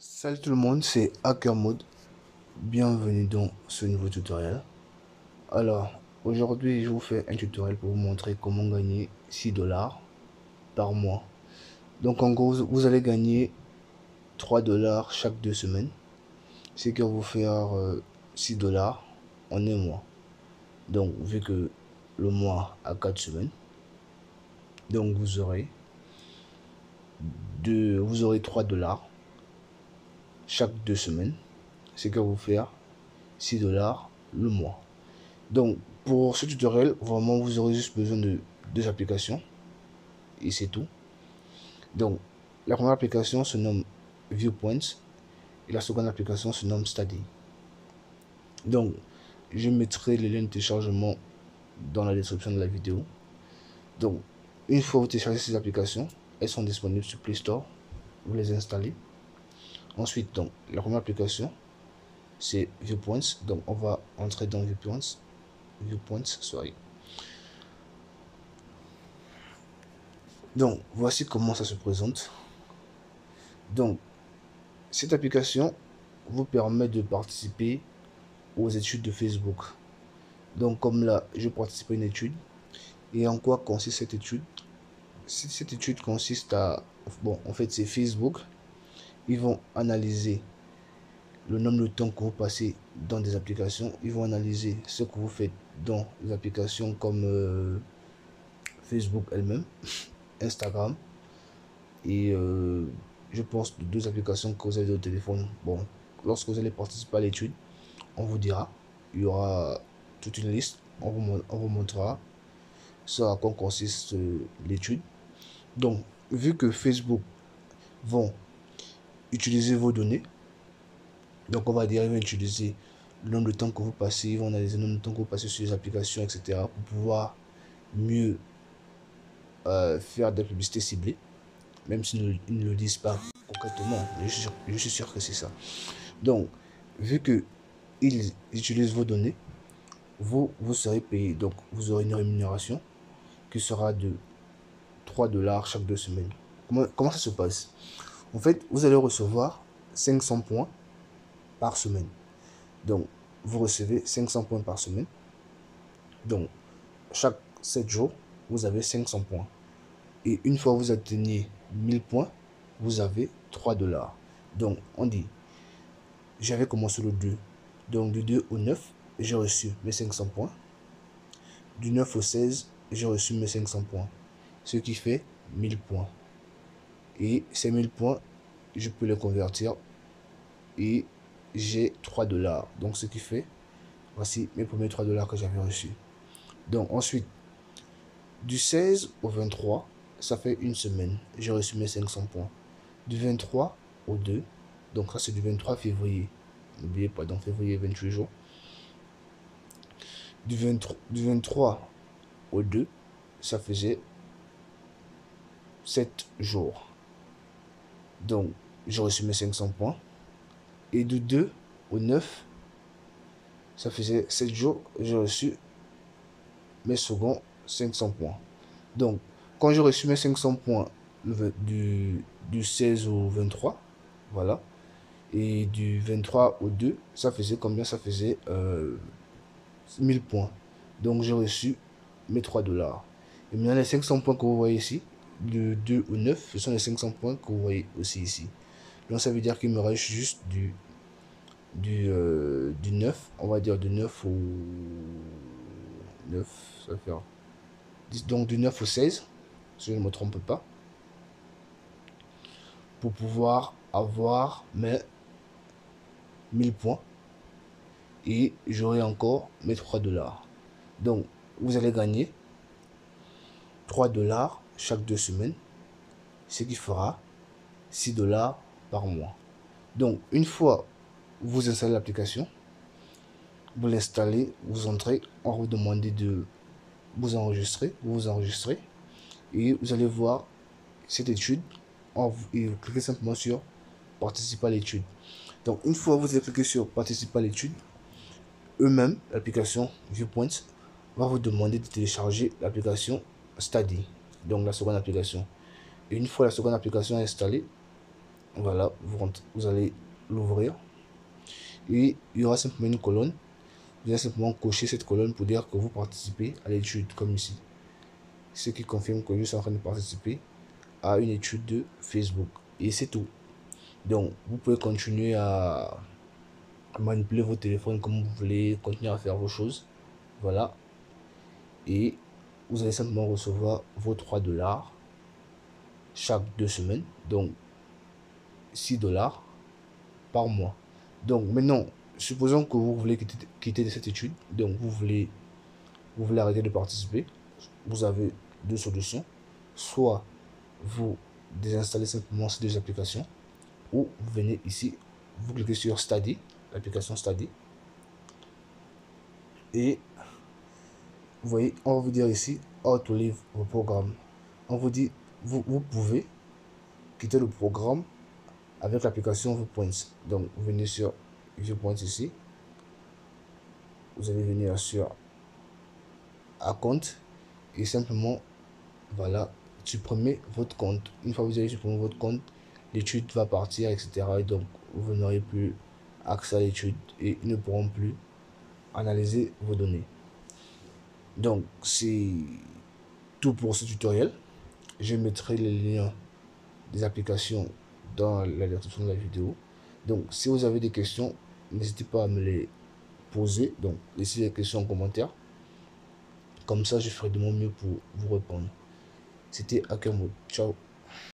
Salut tout le monde, c'est Hacker Mode. Bienvenue dans ce nouveau tutoriel. Alors, aujourd'hui, je vous fais un tutoriel pour vous montrer comment gagner 6 dollars par mois. Donc, en gros, vous allez gagner 3 dollars chaque 2 semaines. Ce qui va vous faire 6 dollars en un mois. Donc, vu que le mois a 4 semaines, donc vous aurez 3 dollars chaque 2 semaines. Ce qui va vous faire 6 dollars le mois. Donc, pour ce tutoriel, vraiment, vous aurez juste besoin de deux applications. Et c'est tout. Donc, la première application se nomme Viewpoints. Et la seconde application se nomme Study. Donc, je mettrai les liens de téléchargement dans la description de la vidéo. Donc, une fois que vous téléchargez ces applications, elles sont disponibles sur Play Store. Vous les installez. Ensuite, donc, la première application, c'est Viewpoints. Donc, on va entrer dans Viewpoints. Donc, voici comment ça se présente. Donc, cette application vous permet de participer aux études de Facebook. Donc, comme là, je participe à une étude. Et en quoi consiste cette étude? Cette étude consiste à... Bon, en fait, c'est Facebook. Ils vont analyser le nombre de temps que vous passez dans des applications. Ils vont analyser ce que vous faites dans les applications comme Facebook elle-même, Instagram et je pense deux applications que vous avez au téléphone. Bon, lorsque vous allez participer à l'étude, on vous dira, il y aura toute une liste, on vous montrera ce à quoi consiste l'étude. Donc, vu que Facebook vont utiliser vos données, donc on va dire, ils vont utiliser le nombre de temps que vous passez, ils vont analyser le nombre de temps que vous passez sur les applications, etc. pour pouvoir mieux faire des publicités ciblées, même s'ils ne le disent pas concrètement, je suis sûr que c'est ça. Donc, vu que ils utilisent vos données, vous serez payé. Donc, vous aurez une rémunération qui sera de 3 dollars chaque 2 semaines. Comment ça se passe? En fait, vous allez recevoir 500 points par semaine. Donc, vous recevez 500 points par semaine. Donc, chaque 7 jours, vous avez 500 points. Et une fois que vous atteignez 1000 points, vous avez 3 dollars. Donc, on dit, j'avais commencé le 2. Donc, du 2 au 9, j'ai reçu mes 500 points. Du 9 au 16, j'ai reçu mes 500 points. Ce qui fait 1000 points. Et ces 1000 points, je peux les convertir et j'ai 3 dollars. Donc, ce qui fait, voici mes premiers 3 dollars que j'avais reçus. Donc, ensuite, du 16 au 23, ça fait une semaine. J'ai reçu mes 500 points. Du 23 au 2, donc ça c'est du 23 février. N'oubliez pas, dans février, 28 jours. Du 23 au 2, ça faisait 7 jours. Donc, j'ai reçu mes 500 points. Et du 2 au 9, ça faisait 7 jours. J'ai reçu mes seconds 500 points. Donc, quand j'ai reçu mes 500 points du 16 au 23, voilà. Et du 23 au 2, ça faisait combien? Ça faisait 1000 points. Donc, j'ai reçu mes 3 dollars. Et maintenant, les 500 points que vous voyez ici, du 2 au 9, ce sont les 500 points que vous voyez aussi ici. Donc, ça veut dire qu'il me reste juste du 9, on va dire du 9 au 9, ça va faire. Donc, du 9 au 16, si je ne me trompe pas, pour pouvoir avoir mes 1000 points. Et j'aurai encore mes 3 dollars. Donc, vous allez gagner 3 dollars chaque 2 semaines, ce qui fera 6 dollars par mois. Donc, une fois vous installez l'application, vous l'installez, vous entrez, on va vous demander de vous enregistrer, et vous allez voir cette étude, et vous cliquez simplement sur participer à l'étude. Donc, une fois vous avez cliqué sur participer à l'étude, eux-mêmes, l'application Viewpoints va vous demander de télécharger l'application Study, donc la seconde application. Et une fois la seconde application installée, Voilà, vous allez l'ouvrir. Et il y aura simplement une colonne. Vous allez simplement cocher cette colonne pour dire que vous participez à l'étude, comme ici. Ce qui confirme que je suis en train de participer à une étude de Facebook. Et c'est tout. Donc, vous pouvez continuer à manipuler votre téléphone comme vous voulez, continuer à faire vos choses. Voilà. Et vous allez simplement recevoir vos 3 dollars chaque 2 semaines. Donc, 6 dollars par mois. Donc, maintenant, supposons que vous voulez quitter cette étude. Donc, vous voulez arrêter de participer. Vous avez deux solutions. Soit vous désinstallez simplement ces deux applications, ou vous venez ici, vous cliquez sur Study, l'application Study, et vous voyez, on va vous dire ici how to leave vos programmes. On vous dit, vous pouvez quitter le programme avec l'application Viewpoints. Donc, vous venez sur Viewpoints ici, vous allez venir sur Account et simplement, voilà, supprimez votre compte. Une fois que vous avez supprimé votre compte, l'étude va partir, etc. Et donc, vous n'aurez plus accès à l'étude et ils ne pourront plus analyser vos données. Donc, c'est tout pour ce tutoriel. Je mettrai les liens des applications dans la description de la vidéo. Donc, si vous avez des questions, n'hésitez pas à me les poser. Donc, laissez les questions en commentaire. Comme ça, je ferai de mon mieux pour vous répondre. C'était Hacker Mode. Ciao.